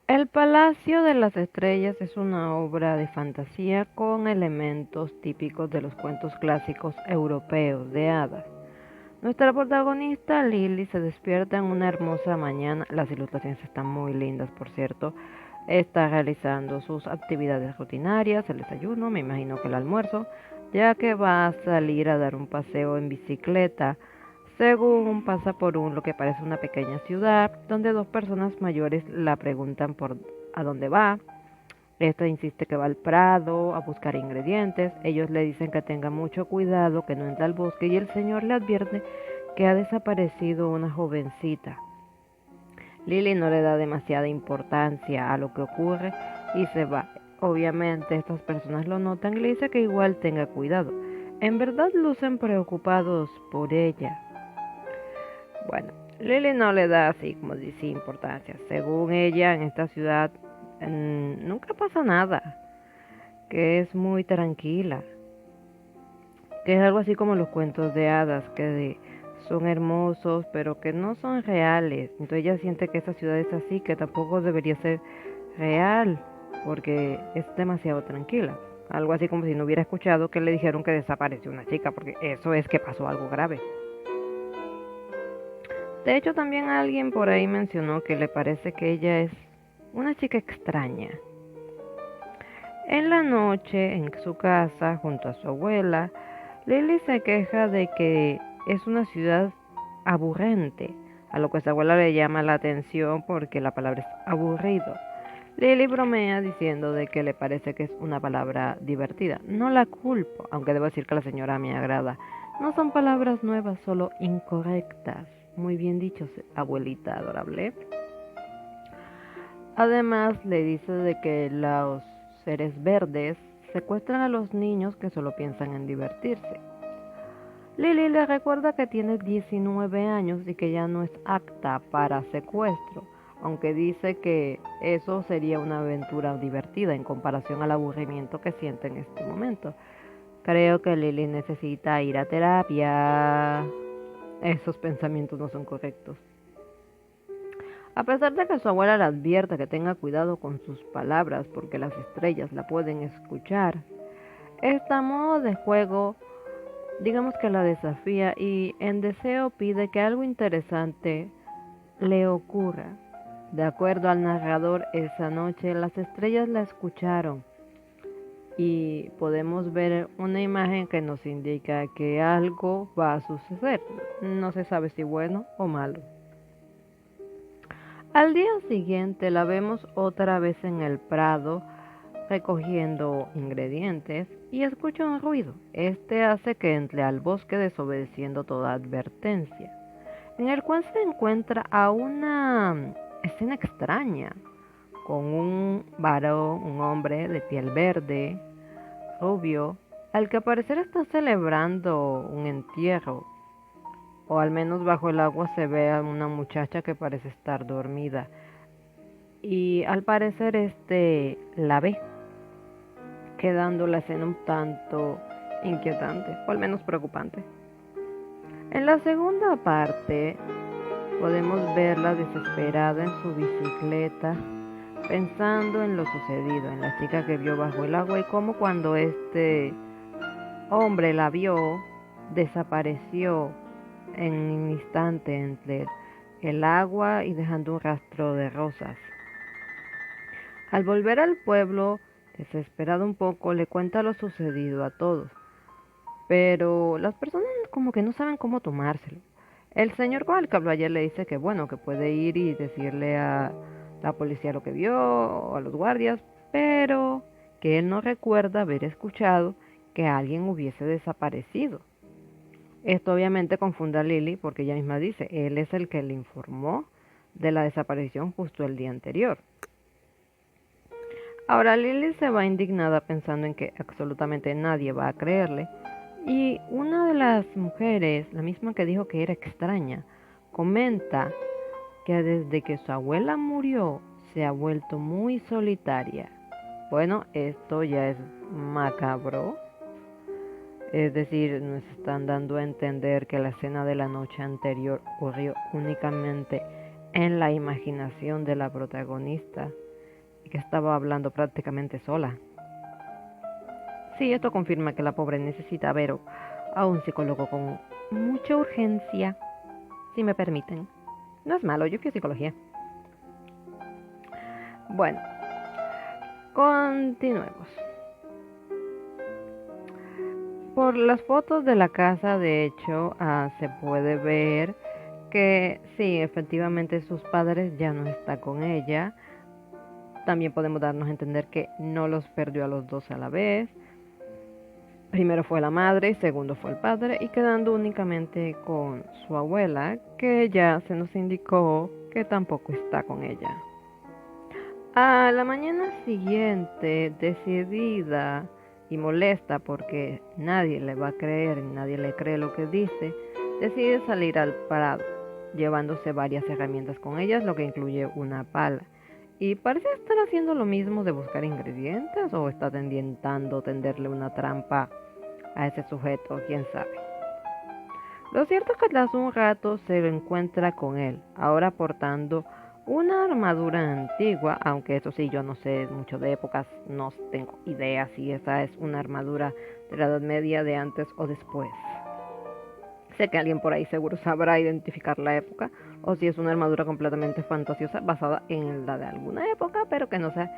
El Palacio de las Estrellas es una obra de fantasía con elementos típicos de los cuentos clásicos europeos de hadas. Nuestra protagonista Lily se despierta en una hermosa mañana. Las ilustraciones están muy lindas, por cierto. Está realizando sus actividades rutinarias, el desayuno, me imagino que el almuerzo, ya que va a salir a dar un paseo en bicicleta. Según pasa por lo que parece una pequeña ciudad, donde dos personas mayores la preguntan por a dónde va. Esta insiste que va al prado a buscar ingredientes. Ellos le dicen que tenga mucho cuidado, que no entre al bosque, y el señor le advierte que ha desaparecido una jovencita. Lily no le da demasiada importancia a lo que ocurre y se va. Obviamente estas personas lo notan y le dicen que igual tenga cuidado. En verdad lucen preocupados por ella. Bueno, Lily no le da así como dice importancia. Según ella, en esta ciudad nunca pasa nada, que es muy tranquila, que es algo así como los cuentos de hadas, son hermosos, pero que no son reales. Entonces ella siente que esta ciudad es así, que tampoco debería ser real, porque es demasiado tranquila. Algo así como si no hubiera escuchado que le dijeron que desapareció una chica, porque eso es que pasó algo grave. De hecho, también alguien por ahí mencionó que le parece que ella es una chica extraña. En la noche, en su casa, junto a su abuela, Lily se queja de que es una ciudad aburrente, a lo que su abuela le llama la atención porque la palabra es aburrido. Lily bromea diciendo de que le parece que es una palabra divertida. No la culpo, aunque debo decir que la señora me agrada. No son palabras nuevas, solo incorrectas. Muy bien dicho, abuelita adorable. Además, le dice de que los seres verdes secuestran a los niños que solo piensan en divertirse. Lily le recuerda que tiene 19 años y que ya no es apta para secuestro, aunque dice que eso sería una aventura divertida en comparación al aburrimiento que siente en este momento. Creo que Lily necesita ir a terapia. Esos pensamientos no son correctos. A pesar de que su abuela le advierte que tenga cuidado con sus palabras porque las estrellas la pueden escuchar, esta modo de juego digamos que la desafía y en deseo pide que algo interesante le ocurra. De acuerdo al narrador, esa noche las estrellas la escucharon y podemos ver una imagen que nos indica que algo va a suceder. No se sabe si bueno o malo. Al día siguiente la vemos otra vez en el prado recogiendo ingredientes y escucha un ruido. Este hace que entre al bosque desobedeciendo toda advertencia, en el cual se encuentra a una escena extraña, con un varón, un hombre de piel verde, rubio, al que al parecer está celebrando un entierro, o al menos bajo el agua se ve a una muchacha que parece estar dormida, y al parecer la ve quedando la escena un tanto inquietante, o al menos preocupante. En la segunda parte podemos verla desesperada en su bicicleta, pensando en lo sucedido, en la chica que vio bajo el agua y cómo cuando este hombre la vio, desapareció en un instante entre el agua y dejando un rastro de rosas. Al volver al pueblo, desesperado un poco, le cuenta lo sucedido a todos. Pero las personas como que no saben cómo tomárselo. El señor con el que habló ayer le dice que bueno, que puede ir y decirle a la policía lo que vio o a los guardias, pero que él no recuerda haber escuchado que alguien hubiese desaparecido. Esto obviamente confunde a Lily porque ella misma dice, él es el que le informó de la desaparición justo el día anterior. Ahora Lily se va indignada pensando en que absolutamente nadie va a creerle. Y una de las mujeres, la misma que dijo que era extraña, comenta que desde que su abuela murió se ha vuelto muy solitaria. Bueno, esto ya es macabro. Es decir, nos están dando a entender que la escena de la noche anterior ocurrió únicamente en la imaginación de la protagonista. y que estaba hablando prácticamente sola. Sí, esto confirma que la pobre necesita ver a un psicólogo con mucha urgencia, si me permiten. No es malo, yo fui a psicología. Bueno, continuemos. Por las fotos de la casa, de hecho, se puede ver que sí, efectivamente sus padres ya no están con ella. También podemos darnos a entender que no los perdió a los dos a la vez. Primero fue la madre y segundo fue el padre, y quedando únicamente con su abuela, que ya se nos indicó que tampoco está con ella. A la mañana siguiente, decidida y molesta porque nadie le va a creer, nadie le cree lo que dice, decide salir al prado, llevándose varias herramientas con ellas, lo que incluye una pala. Y parece estar haciendo lo mismo de buscar ingredientes o está intentando tenderle una trampa a ese sujeto, quién sabe. Lo cierto es que tras un rato se lo encuentra con él, ahora portando una armadura antigua, aunque eso sí, yo no sé mucho de épocas, no tengo idea si esa es una armadura de la Edad Media, de antes o después. Sé que alguien por ahí seguro sabrá identificar la época, o si es una armadura completamente fantasiosa basada en la de alguna época, pero que no sea,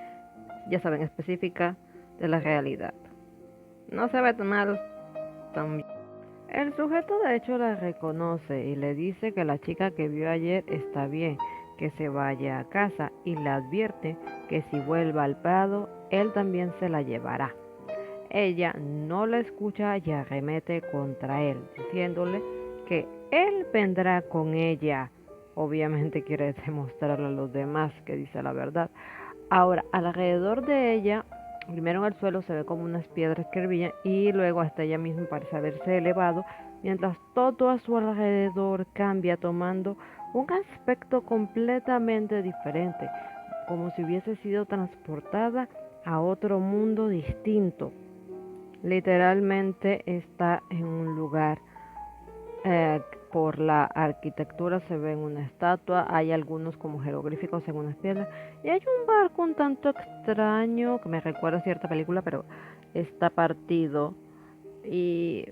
ya saben, específica de la realidad. No se ve tan mal también. El sujeto de hecho la reconoce y le dice que la chica que vio ayer está bien, que se vaya a casa, y le advierte que si vuelve al prado, él también se la llevará. Ella no la escucha y arremete contra él, diciéndole que él vendrá con ella. Obviamente quiere demostrarle a los demás que dice la verdad. Ahora, alrededor de ella, primero en el suelo se ve como unas piedras que brillan y luego hasta ella misma parece haberse elevado, mientras todo a su alrededor cambia tomando un aspecto completamente diferente, como si hubiese sido transportada a otro mundo distinto. Literalmente está en un lugar, por la arquitectura se ve en una estatua, hay algunos como jeroglíficos en unas piedras y hay un barco un tanto extraño que me recuerda a cierta película, pero está partido y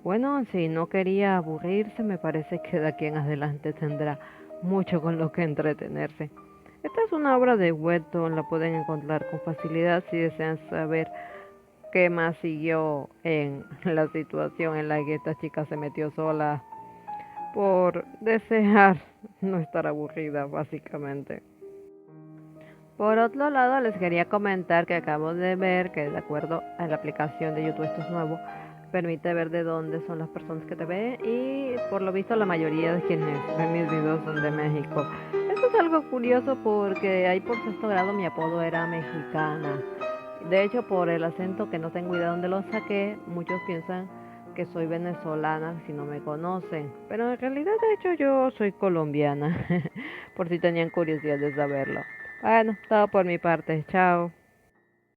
bueno, si no quería aburrirse, me parece que de aquí en adelante tendrá mucho con lo que entretenerse. Esta es una obra de Wetton, la pueden encontrar con facilidad si desean saber qué más siguió en la situación en la que esta chica se metió sola por desear no estar aburrida, básicamente. Por otro lado, les quería comentar que acabo de ver que de acuerdo a la aplicación de YouTube, esto es nuevo, permite ver de dónde son las personas que te ven y por lo visto la mayoría de quienes ven mis videos son de México. Esto es algo curioso porque ahí por sexto grado mi apodo era mexicana. De hecho, por el acento que no tengo idea de dónde lo saqué, muchos piensan que soy venezolana si no me conocen. Pero en realidad, de hecho, yo soy colombiana, por si tenían curiosidad de saberlo. Bueno, todo por mi parte. Chao.